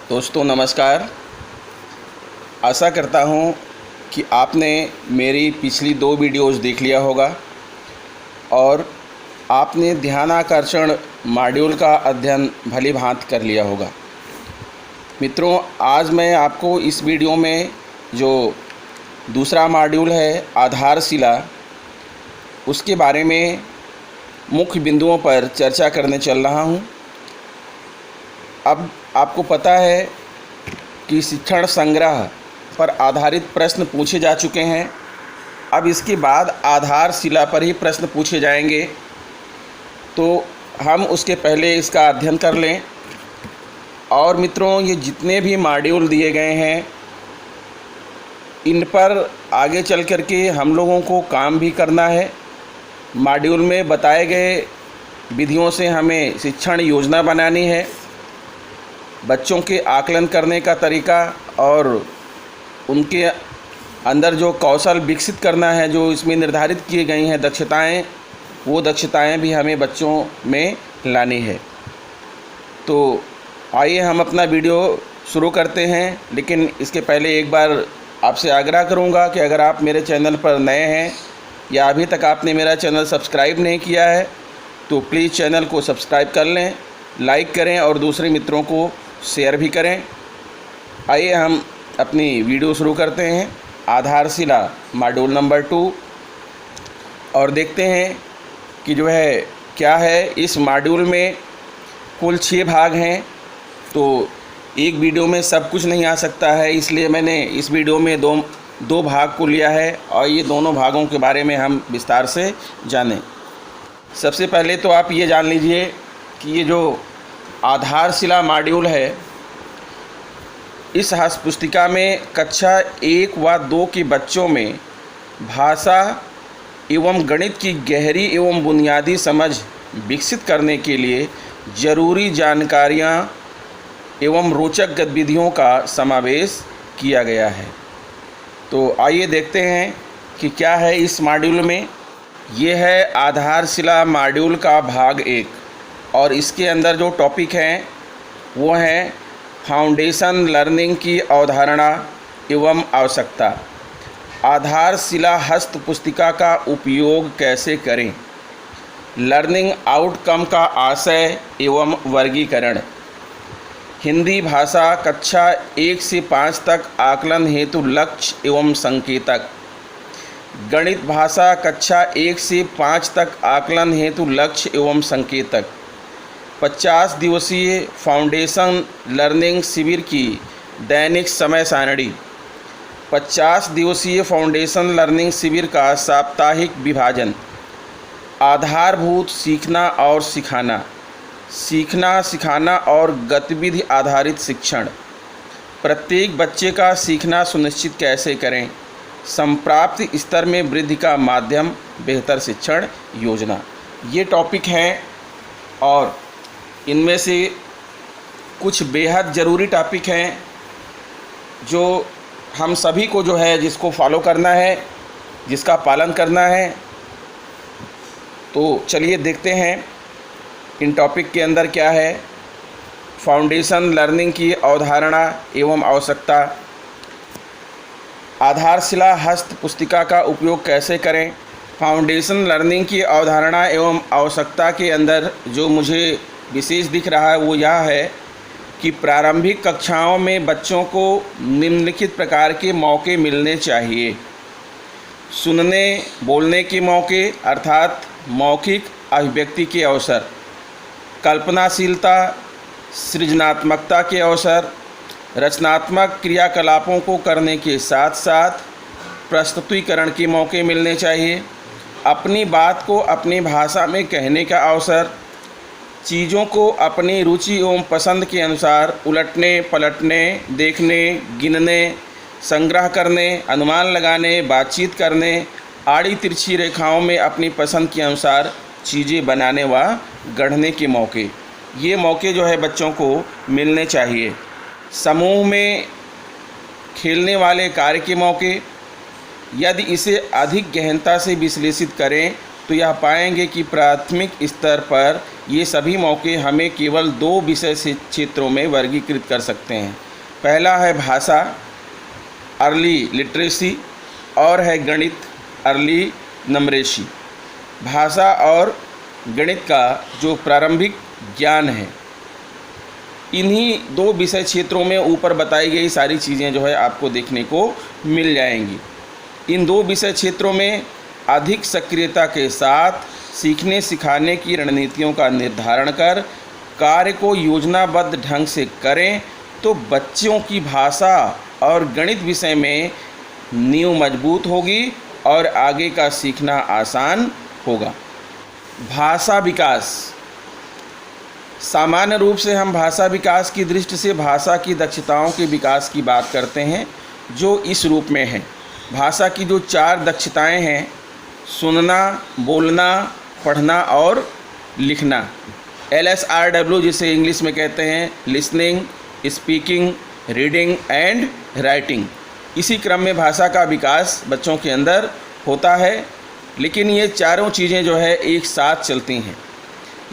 दोस्तों नमस्कार। आशा करता हूँ कि आपने मेरी पिछली 2 वीडियोस देख लिया होगा और आपने ध्यानाकर्षण मॉड्यूल का अध्ययन भली भांति कर लिया होगा। मित्रों, आज मैं आपको इस वीडियो में जो दूसरा मॉड्यूल है आधारशिला, उसके बारे में मुख्य बिंदुओं पर चर्चा करने चल रहा हूँ। अब आपको पता है कि शिक्षण संग्रह पर आधारित प्रश्न पूछे जा चुके हैं। अब इसके बाद आधारशिला पर ही प्रश्न पूछे जाएंगे, तो हम उसके पहले इसका अध्ययन कर लें। और मित्रों, ये जितने भी मॉड्यूल दिए गए हैं, इन पर आगे चल कर के हम लोगों को काम भी करना है। मॉड्यूल में बताए गए विधियों से हमें शिक्षण योजना बनानी है। बच्चों के आकलन करने का तरीका और उनके अंदर जो कौशल विकसित करना है, जो इसमें निर्धारित किए गई हैं दक्षताएं, वो दक्षताएं भी हमें बच्चों में लानी है। तो आइए हम अपना वीडियो शुरू करते हैं। लेकिन इसके पहले एक बार आपसे आग्रह करूंगा कि अगर आप मेरे चैनल पर नए हैं या अभी तक आपने मेरा चैनल सब्सक्राइब नहीं किया है, तो प्लीज़ चैनल को सब्सक्राइब कर लें, लाइक करें और दूसरे मित्रों को शेयर भी करें। आइए हम अपनी वीडियो शुरू करते हैं। आधारशिला मॉड्यूल नंबर 2 और देखते हैं कि जो है क्या है। इस मॉड्यूल में कुल 6 भाग हैं, तो एक वीडियो में सब कुछ नहीं आ सकता है, इसलिए मैंने इस वीडियो में दो भाग को लिया है और ये दोनों भागों के बारे में हम विस्तार से जानें। सबसे पहले तो आप ये जान लीजिए कि ये जो आधारशिला मॉड्यूल है, इस हस्त पुस्तिका में कक्षा 1 व 2 के बच्चों में भाषा एवं गणित की गहरी एवं बुनियादी समझ विकसित करने के लिए ज़रूरी जानकारियाँ एवं रोचक गतिविधियों का समावेश किया गया है। तो आइए देखते हैं कि क्या है इस मॉड्यूल में। ये है आधारशिला मॉड्यूल का भाग 1 और इसके अंदर जो टॉपिक हैं वो हैं फाउंडेशन लर्निंग की अवधारणा एवं आवश्यकता, आधारशिला हस्त पुस्तिका का उपयोग कैसे करें, लर्निंग आउटकम का आशय एवं वर्गीकरण, हिंदी भाषा कक्षा 1 से 5 तक आकलन हेतु लक्ष्य एवं संकेतक, गणित भाषा कक्षा 1 से 5 तक आकलन हेतु लक्ष्य एवं संकेतक, 50 दिवसीय फाउंडेशन लर्निंग शिविर की दैनिक समय सारणी, 50 दिवसीय फाउंडेशन लर्निंग शिविर का साप्ताहिक विभाजन, आधारभूत सीखना और सिखाना, सीखना सिखाना और गतिविधि आधारित शिक्षण, प्रत्येक बच्चे का सीखना सुनिश्चित कैसे करें, संप्राप्ति स्तर में वृद्धि का माध्यम, बेहतर शिक्षण योजना। ये टॉपिक हैं और इनमें से कुछ बेहद ज़रूरी टॉपिक हैं जो हम सभी को जो है जिसको फॉलो करना है, जिसका पालन करना है। तो चलिए देखते हैं इन टॉपिक के अंदर क्या है। फाउंडेशन लर्निंग की अवधारणा एवं आवश्यकता, आधारशिला हस्त पुस्तिका का उपयोग कैसे करें। फाउंडेशन लर्निंग की अवधारणा एवं आवश्यकता के अंदर जो मुझे विशेष दिख रहा है वो यह है कि प्रारंभिक कक्षाओं में बच्चों को निम्नलिखित प्रकार के मौके मिलने चाहिए। सुनने बोलने के मौके अर्थात मौखिक अभिव्यक्ति के अवसर, कल्पनाशीलता सृजनात्मकता के अवसर, रचनात्मक क्रियाकलापों को करने के साथ साथ प्रस्तुतिकरण के मौके मिलने चाहिए, अपनी बात को अपनी भाषा में कहने का अवसर, चीज़ों को अपनी रुचि एवं पसंद के अनुसार उलटने पलटने, देखने, गिनने, संग्रह करने, अनुमान लगाने, बातचीत करने, आड़ी तिरछी रेखाओं में अपनी पसंद के अनुसार चीज़ें बनाने व गढ़ने के मौके। ये मौके जो है बच्चों को मिलने चाहिए। समूह में खेलने वाले कार्य के मौके, यदि इसे अधिक गहनता से विश्लेषित करें तो यह पाएंगे कि प्राथमिक स्तर पर ये सभी मौके हमें केवल 2 विषय से क्षेत्रों में वर्गीकृत कर सकते हैं। पहला है भाषा, अर्ली लिटरेसी, और है गणित, अर्ली नमरेसी। भाषा और गणित का जो प्रारंभिक ज्ञान है, इन्हीं 2 विषय क्षेत्रों में ऊपर बताई गई सारी चीज़ें जो है आपको देखने को मिल जाएंगी। इन 2 विषय क्षेत्रों में अधिक सक्रियता के साथ सीखने सिखाने की रणनीतियों का निर्धारण कर कार्य को योजनाबद्ध ढंग से करें तो बच्चों की भाषा और गणित विषय में नींव मजबूत होगी और आगे का सीखना आसान होगा। भाषा विकास। सामान्य रूप से हम भाषा विकास की दृष्टि से भाषा की दक्षताओं के विकास की बात करते हैं, जो इस रूप में है। भाषा की जो 4 दक्षताएं हैं, सुनना, बोलना, पढ़ना और लिखना, LSRW जिसे इंग्लिश में कहते हैं, listening, speaking, reading and writing. इसी क्रम में भाषा का विकास बच्चों के अंदर होता है, लेकिन ये चारों चीज़ें जो है एक साथ चलती हैं।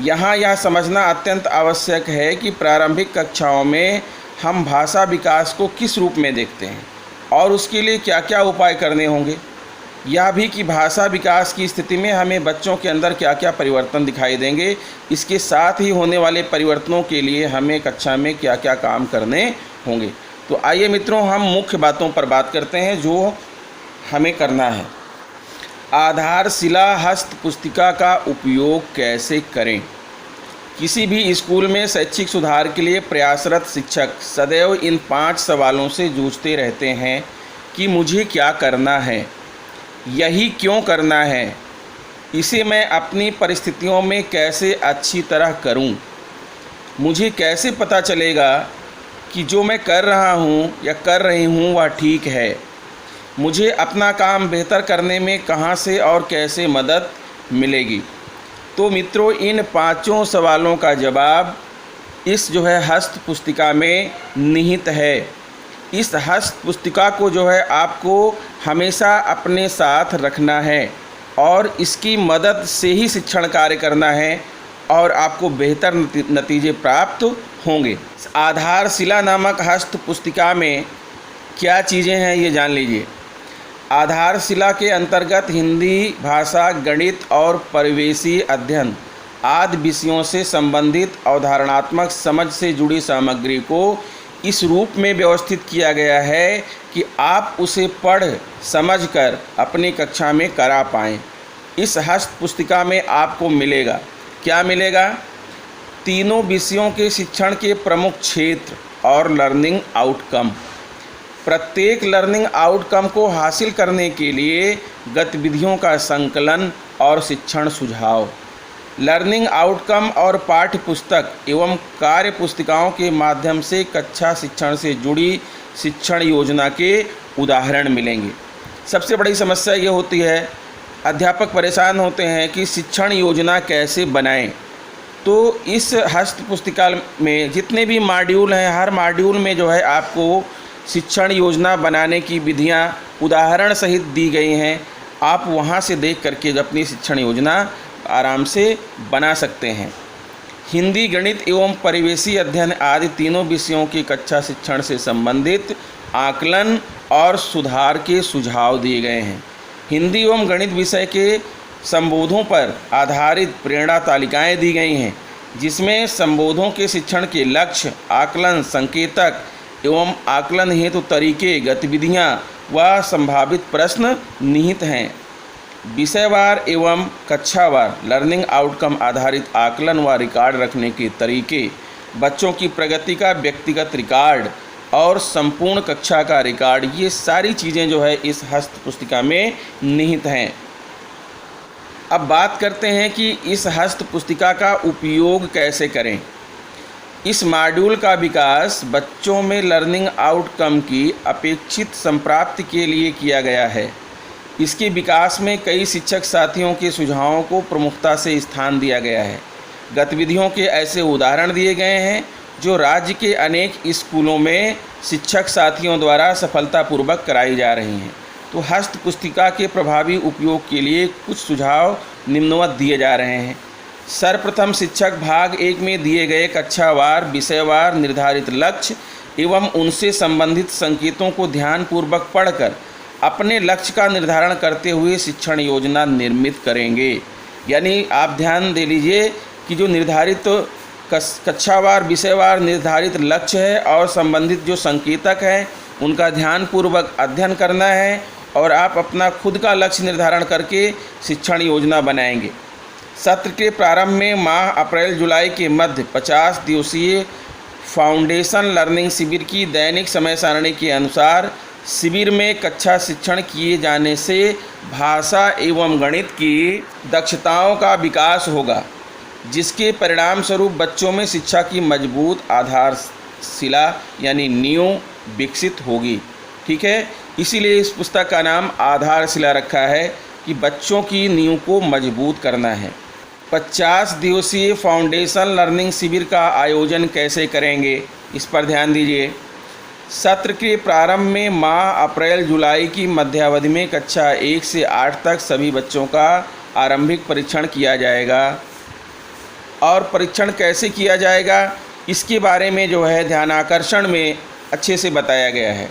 यहाँ यह समझना अत्यंत आवश्यक है कि प्रारंभिक कक्षाओं में हम भाषा विकास को किस रूप में देखते हैं और उसके लिए क्या क्या उपाय करने होंगे। यह भी कि भाषा विकास की स्थिति में हमें बच्चों के अंदर क्या क्या परिवर्तन दिखाई देंगे, इसके साथ ही होने वाले परिवर्तनों के लिए हमें कक्षा में क्या क्या काम करने होंगे। तो आइए मित्रों, हम मुख्य बातों पर बात करते हैं जो हमें करना है। आधारशिला हस्त पुस्तिका का उपयोग कैसे करें। किसी भी स्कूल में शैक्षिक सुधार के लिए प्रयासरत शिक्षक सदैव इन 5 सवालों से जूझते रहते हैं कि मुझे क्या करना है, यही क्यों करना है, इसे मैं अपनी परिस्थितियों में कैसे अच्छी तरह करूं, मुझे कैसे पता चलेगा कि जो मैं कर रहा हूं या कर रही हूं वह ठीक है, मुझे अपना काम बेहतर करने में कहां से और कैसे मदद मिलेगी। तो मित्रों, इन 5 सवालों का जवाब इस जो है हस्त पुस्तिका में निहित है। इस हस्त पुस्तिका को जो है आपको हमेशा अपने साथ रखना है और इसकी मदद से ही शिक्षण कार्य करना है और आपको बेहतर नतीजे प्राप्त होंगे। आधारशिला नामक हस्त पुस्तिका में क्या चीज़ें हैं ये जान लीजिए। आधारशिला के अंतर्गत हिंदी भाषा, गणित और परिवेशी अध्ययन आदि विषयों से संबंधित अवधारणात्मक समझ से जुड़ी सामग्री को इस रूप में व्यवस्थित किया गया है कि आप उसे पढ़ समझकर अपनी कक्षा में करा पाएँ। इस हस्त पुस्तिका में आपको मिलेगा, क्या मिलेगा? तीनों विषयों के शिक्षण के प्रमुख क्षेत्र और लर्निंग आउटकम। प्रत्येक लर्निंग आउटकम को हासिल करने के लिए गतिविधियों का संकलन और शिक्षण सुझाव। लर्निंग आउटकम और पाठ्य पुस्तक एवं कार्य पुस्तिकाओं के माध्यम से कक्षा शिक्षण से जुड़ी शिक्षण योजना के उदाहरण मिलेंगे। सबसे बड़ी समस्या ये होती है, अध्यापक परेशान होते हैं कि शिक्षण योजना कैसे बनाएं। तो इस हस्त पुस्तिका में जितने भी मॉड्यूल हैं, हर मॉड्यूल में जो है आपको शिक्षण योजना बनाने की विधियां उदाहरण सहित दी गई हैं। आप वहां से देख करके अपनी शिक्षण योजना आराम से बना सकते हैं। हिंदी, गणित एवं परिवेशी अध्ययन आदि तीनों विषयों के कक्षा शिक्षण से संबंधित आकलन और सुधार के सुझाव दिए गए हैं। हिंदी एवं गणित विषय के संबोधों पर आधारित प्रेरणा तालिकाएं दी गई हैं, जिसमें संबोधों के शिक्षण के लक्ष्य, आकलन, संकेतक एवं आकलन हेतु तरीके, गतिविधियां व संभावित प्रश्न निहित हैं। विषयवार एवं कक्षावार लर्निंग आउटकम आधारित आकलन व रिकॉर्ड रखने के तरीके, बच्चों की प्रगति का व्यक्तिगत रिकॉर्ड और संपूर्ण कक्षा का रिकॉर्ड, ये सारी चीज़ें जो है इस हस्त पुस्तिका में निहित हैं। अब बात करते हैं कि इस हस्त पुस्तिका का उपयोग कैसे करें। इस मॉड्यूल का विकास बच्चों में लर्निंग आउटकम की अपेक्षित संप्राप्ति के लिए किया गया है। इसके विकास में कई शिक्षक साथियों के सुझावों को प्रमुखता से स्थान दिया गया है। गतिविधियों के ऐसे उदाहरण दिए गए हैं जो राज्य के अनेक स्कूलों में शिक्षक साथियों द्वारा सफलतापूर्वक कराई जा रही हैं। तो हस्त पुस्तिका के प्रभावी उपयोग के लिए कुछ सुझाव निम्नवत दिए जा रहे हैं। सर्वप्रथम शिक्षक भाग 1 में दिए गए कक्षावार विषयवार निर्धारित लक्ष्य एवं उनसे संबंधित संकेतों को ध्यानपूर्वक पढ़कर अपने लक्ष्य का निर्धारण करते हुए शिक्षण योजना निर्मित करेंगे। यानी आप ध्यान दे लीजिए कि जो निर्धारित कक्षावार विषयवार निर्धारित लक्ष्य है और संबंधित जो संकेतक हैं उनका ध्यानपूर्वक अध्ययन करना है और आप अपना खुद का लक्ष्य निर्धारण करके शिक्षण योजना बनाएंगे। सत्र के प्रारंभ में माह अप्रैल जुलाई के मध्य 50 दिवसीय फाउंडेशन लर्निंग शिविर की दैनिक समय सारणी के अनुसार शिविर में कक्षा शिक्षण किए जाने से भाषा एवं गणित की दक्षताओं का विकास होगा, जिसके परिणाम स्वरूप बच्चों में शिक्षा की मजबूत आधारशिला यानी नींव विकसित होगी। ठीक है, इसीलिए इस पुस्तक का नाम आधारशिला रखा है कि बच्चों की नींव को मजबूत करना है। 50 दिवसीय फाउंडेशन लर्निंग शिविर का आयोजन कैसे करेंगे, इस पर ध्यान दीजिए। सत्र के प्रारंभ में माह अप्रैल जुलाई की मध्यावधि में कक्षा 1 से 8 तक सभी बच्चों का आरंभिक परीक्षण किया जाएगा। और परीक्षण कैसे किया जाएगा इसके बारे में जो है ध्यानाकर्षण में अच्छे से बताया गया है।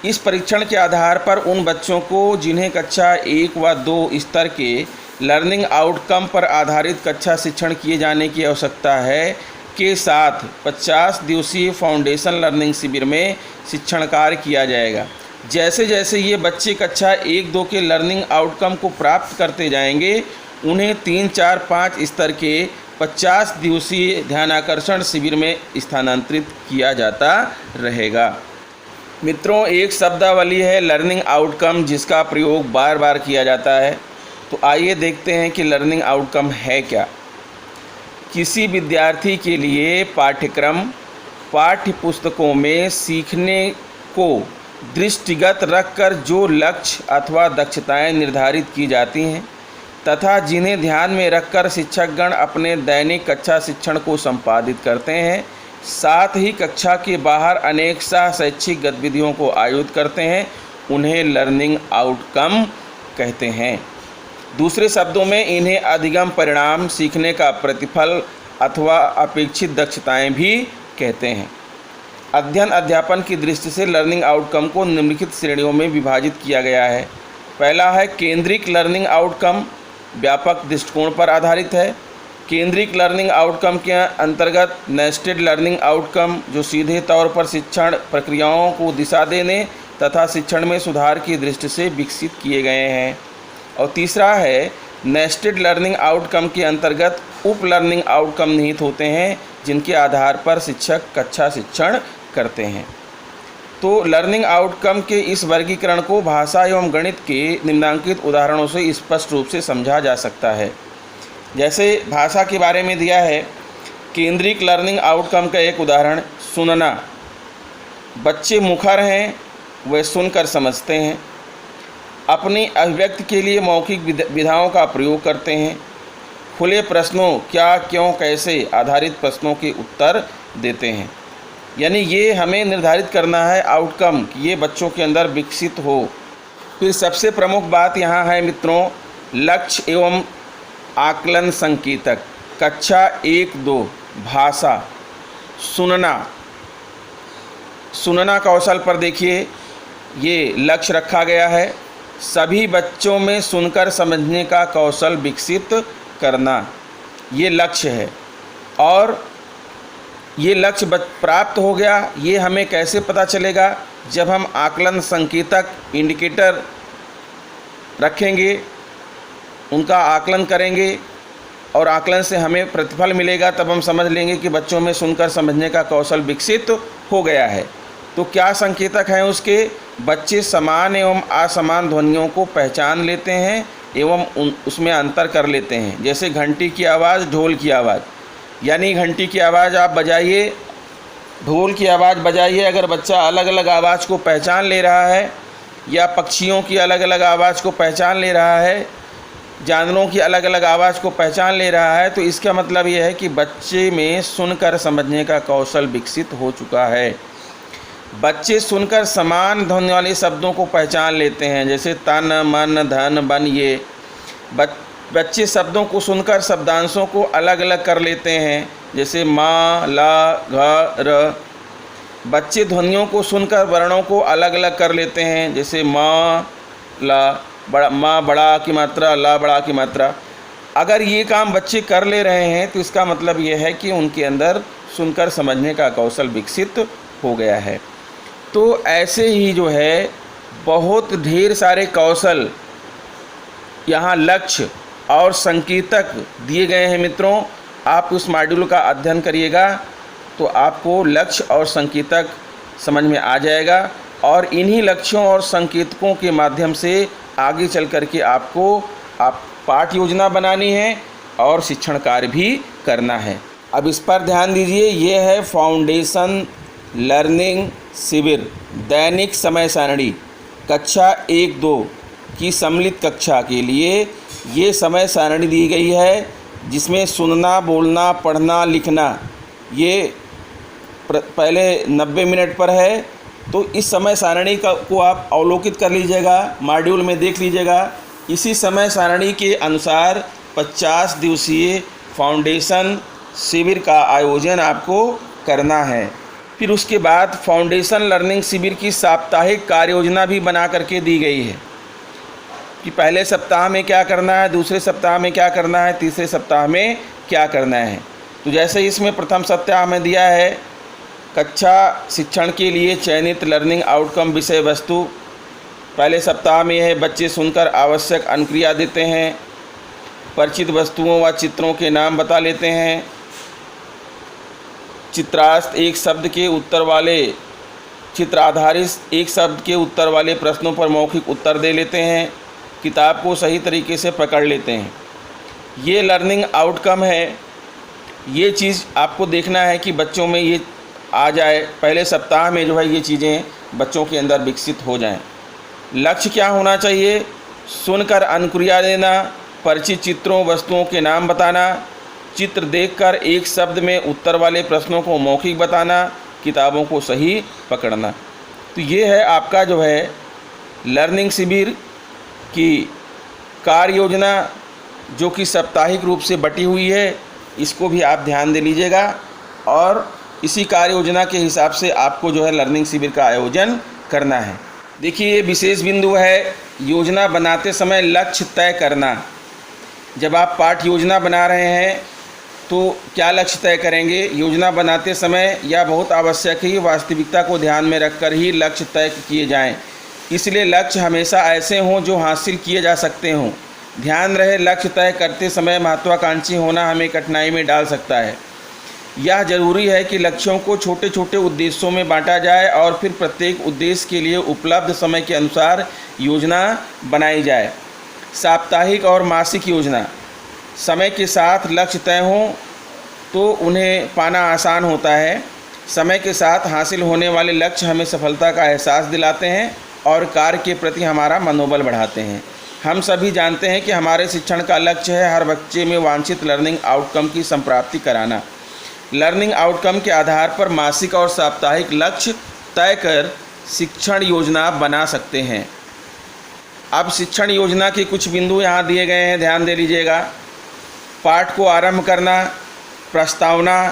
इस परीक्षण के आधार पर उन बच्चों को जिन्हें कक्षा 1 व 2 स्तर के लर्निंग आउटकम पर आधारित कक्षा शिक्षण किए जाने की आवश्यकता है के साथ 50 दिवसीय फाउंडेशन लर्निंग शिविर में शिक्षण कार्य किया जाएगा। जैसे जैसे ये बच्चे कक्षा 1, 2 के लर्निंग आउटकम को प्राप्त करते जाएंगे, उन्हें 3, 4, 5 स्तर के 50 दिवसीय ध्यानाकर्षण शिविर में स्थानांतरित किया जाता रहेगा। मित्रों, एक शब्दावली है लर्निंग आउटकम, जिसका प्रयोग बार बार किया जाता है। तो आइए देखते हैं कि लर्निंग आउटकम है क्या। किसी विद्यार्थी के लिए पाठ्यक्रम पाठ्य पुस्तकों में सीखने को दृष्टिगत रखकर जो लक्ष्य अथवा दक्षताएं निर्धारित की जाती हैं तथा जिन्हें ध्यान में रखकर शिक्षकगण अपने दैनिक कक्षा शिक्षण को संपादित करते हैं, साथ ही कक्षा के बाहर अनेक शैक्षिक गतिविधियों को आयोजित करते हैं, उन्हें लर्निंग आउटकम कहते हैं। दूसरे शब्दों में इन्हें अधिगम परिणाम, सीखने का प्रतिफल अथवा अपेक्षित दक्षताएं भी कहते हैं। अध्ययन अध्यापन की दृष्टि से लर्निंग आउटकम को निम्नलिखित श्रेणियों में विभाजित किया गया है। पहला है केंद्रिक लर्निंग आउटकम, व्यापक दृष्टिकोण पर आधारित है। केंद्रिक लर्निंग आउटकम के अंतर्गत नेस्टेड लर्निंग आउटकम, जो सीधे तौर पर शिक्षण प्रक्रियाओं को दिशा देने तथा शिक्षण में सुधार की दृष्टि से विकसित किए गए हैं। और तीसरा है नेस्टेड लर्निंग आउटकम के अंतर्गत उप लर्निंग आउटकम निहित होते हैं, जिनके आधार पर शिक्षक कक्षा शिक्षण करते हैं। तो लर्निंग आउटकम के इस वर्गीकरण को भाषा एवं गणित के निम्नांकित उदाहरणों से स्पष्ट रूप से समझा जा सकता है। जैसे भाषा के बारे में दिया है, केंद्रिक लर्निंग आउटकम का एक उदाहरण सुनना। बच्चे मुखर हैं, वे सुनकर समझते हैं, अपनी अभिव्यक्ति के लिए मौखिक विधाओं का प्रयोग करते हैं, खुले प्रश्नों क्या, क्यों, कैसे आधारित प्रश्नों के उत्तर देते हैं। यानी ये हमें निर्धारित करना है आउटकम कि ये बच्चों के अंदर विकसित हो। फिर सबसे प्रमुख बात यहाँ है मित्रों, लक्ष्य एवं आकलन संकेतक। कक्षा 1, 2 भाषा सुनना कौशल पर देखिए, ये लक्ष्य रखा गया है। सभी बच्चों में सुनकर समझने का कौशल विकसित करना, ये लक्ष्य है। और ये लक्ष्य प्राप्त हो गया, ये हमें कैसे पता चलेगा? जब हम आकलन संकेतक इंडिकेटर रखेंगे, उनका आकलन करेंगे और आकलन से हमें प्रतिफल मिलेगा, तब हम समझ लेंगे कि बच्चों में सुनकर समझने का कौशल विकसित हो गया है। तो क्या संकेतक हैं उसके? बच्चे समान एवं असमान ध्वनियों को पहचान लेते हैं एवं उसमें अंतर कर लेते हैं। जैसे घंटी की आवाज़, ढोल की आवाज़। यानी घंटी की आवाज़ आप बजाइए, ढोल की आवाज़ बजाइए, अगर बच्चा अलग अलग आवाज़ को पहचान ले रहा है या पक्षियों की अलग अलग आवाज़ को पहचान ले रहा है, जानवरों की अलग अलग आवाज़ को पहचान ले रहा है, तो इसका मतलब यह है कि बच्चे में सुनकर समझने का कौशल विकसित हो चुका है। बच्चे सुनकर समान ध्वनि वाले शब्दों को पहचान लेते हैं, जैसे तन, मन, धन, बन। ये बच्चे शब्दों को सुनकर शब्दांशों को अलग अलग कर लेते हैं, जैसे माँ, ला, घ, र। बच्चे ध्वनियों को सुनकर वर्णों को अलग अलग कर लेते हैं, जैसे माँ, ला, बड़ा, माँ बड़ा की मात्रा, ला बड़ा की मात्रा। अगर ये काम बच्चे कर ले रहे हैं तो इसका मतलब ये है कि उनके अंदर सुनकर समझने का कौशल विकसित हो गया है। तो ऐसे ही जो है बहुत ढेर सारे कौशल यहाँ लक्ष्य और संकेतक दिए गए हैं मित्रों। आप उस मॉड्यूल का अध्ययन करिएगा तो आपको लक्ष्य और संकेतक समझ में आ जाएगा, और इन्हीं लक्ष्यों और संकेतकों के माध्यम से आगे चल कर के आपको पाठ योजना बनानी है और शिक्षण कार्य भी करना है। अब इस पर ध्यान दीजिए, ये है फाउंडेशन लर्निंग शिविर दैनिक समय सारणी कक्षा 1-2 की सम्मिलित कक्षा के लिए ये समय सारणी दी गई है, जिसमें सुनना, बोलना, पढ़ना, लिखना ये पहले 90 मिनट पर है। तो इस समय सारणी को आप अवलोकित कर लीजिएगा, मॉड्यूल में देख लीजिएगा। इसी समय सारणी के अनुसार 50 दिवसीय फाउंडेशन शिविर का आयोजन आपको करना है। फिर उसके बाद फाउंडेशन लर्निंग शिविर की साप्ताहिक कार्य योजना भी बना करके दी गई है कि पहले सप्ताह में क्या करना है, दूसरे सप्ताह में क्या करना है, तीसरे सप्ताह में क्या करना है। तो जैसे इसमें प्रथम सप्ताह में दिया है कक्षा शिक्षण के लिए चयनित लर्निंग आउटकम विषय वस्तु। पहले सप्ताह में यह बच्चे सुनकर आवश्यक अनुक्रिया देते हैं, परिचित वस्तुओं व चित्रों के नाम बता लेते हैं, चित्र आधारित एक शब्द के उत्तर वाले प्रश्नों पर मौखिक उत्तर दे लेते हैं, किताब को सही तरीके से पकड़ लेते हैं। ये लर्निंग आउटकम है। ये चीज़ आपको देखना है कि बच्चों में ये आ जाए, पहले सप्ताह में जो है ये चीज़ें बच्चों के अंदर विकसित हो जाएं। लक्ष्य क्या होना चाहिए? सुनकर अनुक्रिया देना, परिचित चित्रों वस्तुओं के नाम बताना, चित्र देखकर एक शब्द में उत्तर वाले प्रश्नों को मौखिक बताना, किताबों को सही पकड़ना। तो ये है आपका जो है लर्निंग शिविर की कार्य योजना, जो कि साप्ताहिक रूप से बटी हुई है। इसको भी आप ध्यान दे लीजिएगा, और इसी कार्य योजना के हिसाब से आपको जो है लर्निंग शिविर का आयोजन करना है। देखिए, ये विशेष बिंदु है, योजना बनाते समय लक्ष्य तय करना। जब आप पाठ योजना बना रहे हैं तो क्या लक्ष्य तय करेंगे? योजना बनाते समय यह बहुत आवश्यक है कि वास्तविकता को ध्यान में रखकर ही लक्ष्य तय किए जाएं। इसलिए लक्ष्य हमेशा ऐसे हों जो हासिल किए जा सकते हों। ध्यान रहे, लक्ष्य तय करते समय महत्वाकांक्षी होना हमें कठिनाई में डाल सकता है। यह जरूरी है कि लक्ष्यों को छोटे छोटे उद्देश्यों में बांटा जाए और फिर प्रत्येक उद्देश्य के लिए उपलब्ध समय के अनुसार योजना बनाई जाए। साप्ताहिक और मासिक योजना। समय के साथ लक्ष्य तय हों तो उन्हें पाना आसान होता है। समय के साथ हासिल होने वाले लक्ष्य हमें सफलता का एहसास दिलाते हैं और कार्य के प्रति हमारा मनोबल बढ़ाते हैं। हम सभी जानते हैं कि हमारे शिक्षण का लक्ष्य है हर बच्चे में वांछित लर्निंग आउटकम की संप्राप्ति कराना। लर्निंग आउटकम के आधार पर मासिक और साप्ताहिक लक्ष्य तय कर शिक्षण योजना बना सकते हैं। अब शिक्षण योजना के कुछ बिंदु यहाँ दिए गए हैं, ध्यान दे लीजिएगा। पाठ को आरंभ करना, प्रस्तावना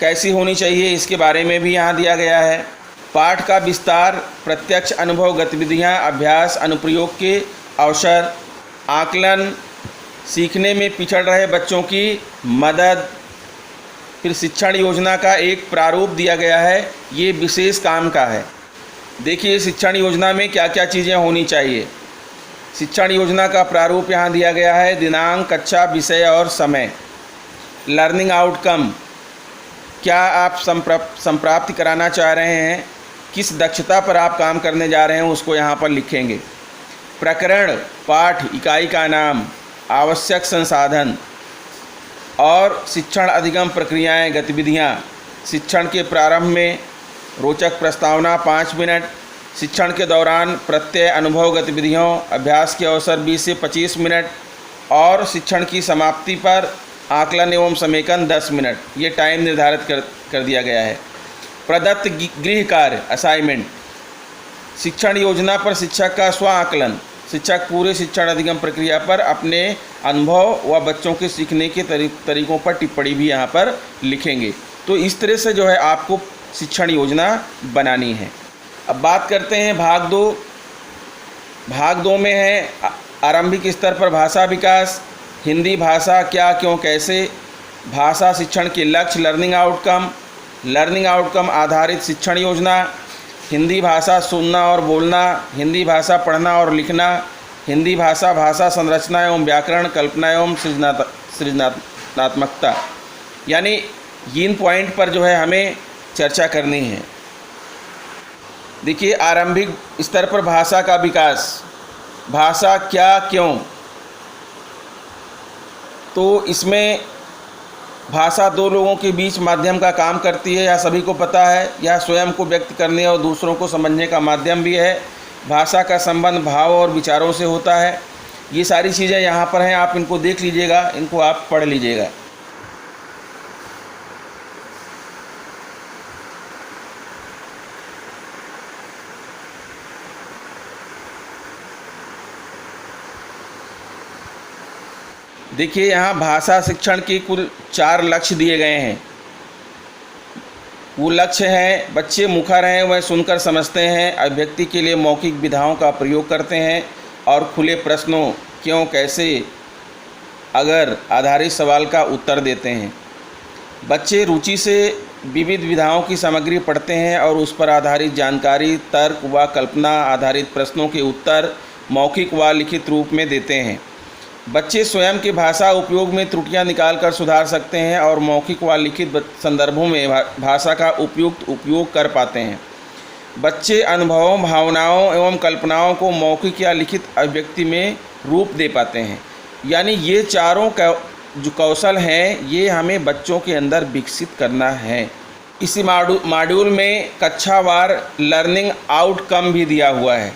कैसी होनी चाहिए इसके बारे में भी यहाँ दिया गया है। पाठ का विस्तार, प्रत्यक्ष अनुभव गतिविधियाँ, अभ्यास, अनुप्रयोग के अवसर, आकलन, सीखने में पिछड़ रहे बच्चों की मदद। फिर शिक्षण योजना का एक प्रारूप दिया गया है, ये विशेष काम का है। देखिए शिक्षण योजना में क्या क्या चीज़ें होनी चाहिए। शिक्षण योजना का प्रारूप यहाँ दिया गया है। दिनांक, कक्षा, विषय और समय। लर्निंग आउटकम, क्या आप संप्राप्ति कराना चाह रहे हैं, किस दक्षता पर आप काम करने जा रहे हैं उसको यहाँ पर लिखेंगे। प्रकरण, पाठ, इकाई का नाम, आवश्यक संसाधन और शिक्षण अधिगम प्रक्रियाएं, गतिविधियां। शिक्षण के प्रारंभ में रोचक प्रस्तावना 5 मिनट, शिक्षण के दौरान प्रत्यय अनुभव गतिविधियों, अभ्यास के अवसर 20 से 25 मिनट और शिक्षण की समाप्ति पर आकलन एवं समेकन 10 मिनट। ये टाइम निर्धारित कर दिया गया है। प्रदत्त गृह कार्य असाइनमेंट, शिक्षण योजना पर शिक्षक का स्व आकलन, शिक्षक पूरे शिक्षण अधिगम प्रक्रिया पर अपने अनुभव व बच्चों के सीखने के तरीकों पर टिप्पणी भी यहाँ पर लिखेंगे। तो इस तरह से जो है आपको शिक्षण योजना बनानी है। अब बात करते हैं भाग 2। भाग 2 में है आरंभिक स्तर पर भाषा विकास, हिंदी भाषा क्या क्यों कैसे, भाषा शिक्षण के लक्ष्य, लर्निंग आउटकम आधारित शिक्षण योजना, हिंदी भाषा सुनना और बोलना, हिंदी भाषा पढ़ना और लिखना, हिंदी भाषा संरचना एवं व्याकरण, कल्पना एवं सृजनात्मकता। यानी इन पॉइंट पर जो है हमें चर्चा करनी है। देखिए, आरंभिक स्तर पर भाषा का विकास, भाषा क्या क्यों, तो इसमें भाषा दो लोगों के बीच माध्यम का काम करती है, यह सभी को पता है। यह स्वयं को व्यक्त करने और दूसरों को समझने का माध्यम भी है। भाषा का संबंध भाव और विचारों से होता है। ये सारी चीज़ें यहाँ पर हैं, आप इनको देख लीजिएगा, इनको आप पढ़ लीजिएगा। देखिए, यहाँ भाषा शिक्षण के कुल 4 लक्ष्य दिए गए हैं। वो लक्ष्य हैं, बच्चे मुखर हैं, वह सुनकर समझते हैं, अभिव्यक्ति के लिए मौखिक विधाओं का प्रयोग करते हैं और खुले प्रश्नों क्यों कैसे अगर आधारित सवाल का उत्तर देते हैं। बच्चे रुचि से विविध विधाओं की सामग्री पढ़ते हैं और उस पर आधारित जानकारी, तर्क व कल्पना आधारित प्रश्नों के उत्तर मौखिक व लिखित रूप में देते हैं। बच्चे स्वयं के भाषा उपयोग में त्रुटियां निकालकर सुधार सकते हैं और मौखिक व लिखित संदर्भों में भाषा का उपयुक्त उपयोग कर पाते हैं। बच्चे अनुभवों, भावनाओं एवं कल्पनाओं को मौखिक या लिखित अभिव्यक्ति में रूप दे पाते हैं। यानी ये चारों जो कौशल हैं, ये हमें बच्चों के अंदर विकसित करना है। इसी मॉड्यूल में कक्षावार लर्निंग आउटकम भी दिया हुआ है।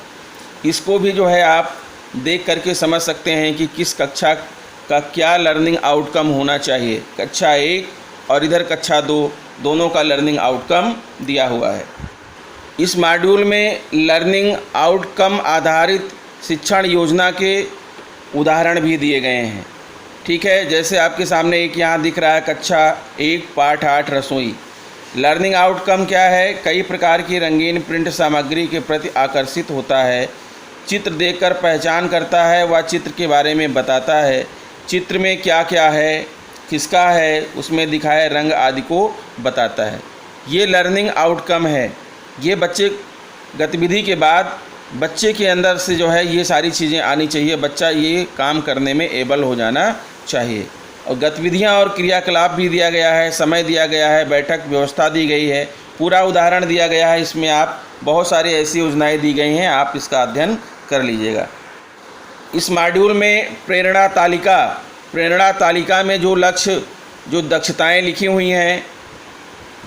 इसको भी जो है आप देख करके समझ सकते हैं कि किस कक्षा का क्या लर्निंग आउटकम होना चाहिए। कक्षा 1 और इधर कक्षा 2 दोनों का लर्निंग आउटकम दिया हुआ है। इस मॉड्यूल में लर्निंग आउटकम आधारित शिक्षण योजना के उदाहरण भी दिए गए हैं। ठीक है, जैसे आपके सामने एक यहाँ दिख रहा है, कक्षा 1 पाठ 8 रसोई। लर्निंग आउटकम क्या है? कई प्रकार की रंगीन प्रिंट सामग्री के प्रति आकर्षित होता है, चित्र देखकर पहचान करता है व चित्र के बारे में बताता है, चित्र में क्या क्या है, किसका है, उसमें दिखाए रंग आदि को बताता है। ये लर्निंग आउटकम है। ये बच्चे गतिविधि के बाद बच्चे के अंदर से जो है ये सारी चीज़ें आनी चाहिए, बच्चा ये काम करने में एबल हो जाना चाहिए। और गतिविधियाँ और क्रियाकलाप भी दिया गया है, समय दिया गया है, बैठक व्यवस्था दी गई है, पूरा उदाहरण दिया गया है। इसमें आप बहुत सारी ऐसी योजनाएं दी गई हैं, आप इसका अध्ययन कर लीजिएगा। इस मॉड्यूल में प्रेरणा तालिका में जो लक्ष्य, जो दक्षताएं लिखी हुई हैं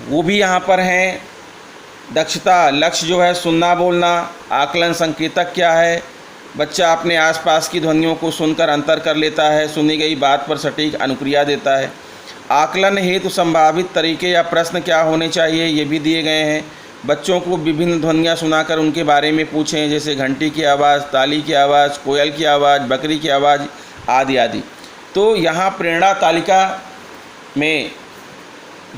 वो भी यहाँ पर हैं। दक्षता लक्ष्य जो है सुनना बोलना, आकलन संकेतक क्या है, बच्चा अपने आसपास की ध्वनियों को सुनकर अंतर कर लेता है, सुनी गई बात पर सटीक अनुक्रिया देता है। आकलन हेतु संभावित तरीके या प्रश्न क्या होने चाहिए, ये भी दिए गए हैं। बच्चों को विभिन्न ध्वनियाँ सुनाकर उनके बारे में पूछें, जैसे घंटी की आवाज़, ताली की आवाज़, कोयल की आवाज़, बकरी की आवाज़ आदि आदि। तो यहाँ प्रेरणा तालिका में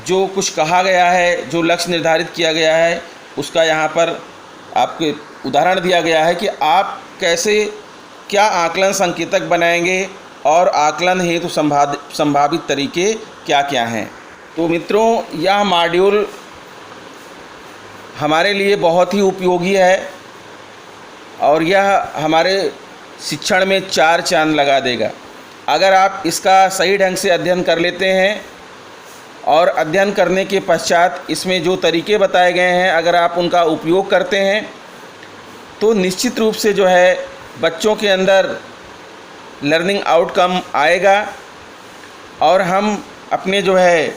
जो कुछ कहा गया है, जो लक्ष्य निर्धारित किया गया है, उसका यहाँ पर आपके उदाहरण दिया गया है कि आप कैसे क्या आकलन संकेतक बनाएंगे और आकलन हेतु संभावित तरीके क्या क्या हैं। तो मित्रों, यह मॉड्यूल हमारे लिए बहुत ही उपयोगी है और यह हमारे शिक्षण में 4 चांद लगा देगा। अगर आप इसका सही ढंग से अध्ययन कर लेते हैं और अध्ययन करने के पश्चात इसमें जो तरीके बताए गए हैं अगर आप उनका उपयोग करते हैं तो निश्चित रूप से जो है बच्चों के अंदर लर्निंग आउटकम आएगा और हम अपने जो है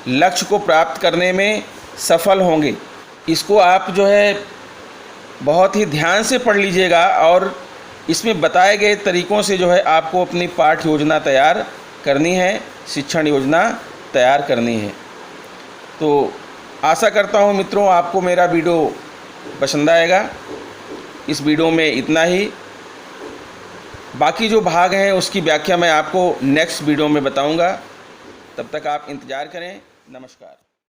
लक्ष्य को प्राप्त करने में सफल होंगे। इसको आप जो है बहुत ही ध्यान से पढ़ लीजिएगा और इसमें बताए गए तरीक़ों से जो है आपको अपनी पाठ योजना तैयार करनी है, शिक्षण योजना तैयार करनी है। तो आशा करता हूँ मित्रों आपको मेरा वीडियो पसंद आएगा। इस वीडियो में इतना ही। बाकी जो भाग हैं उसकी व्याख्या मैं आपको नेक्स्ट वीडियो में बताऊंगा। तब तक आप इंतज़ार करें। नमस्कार।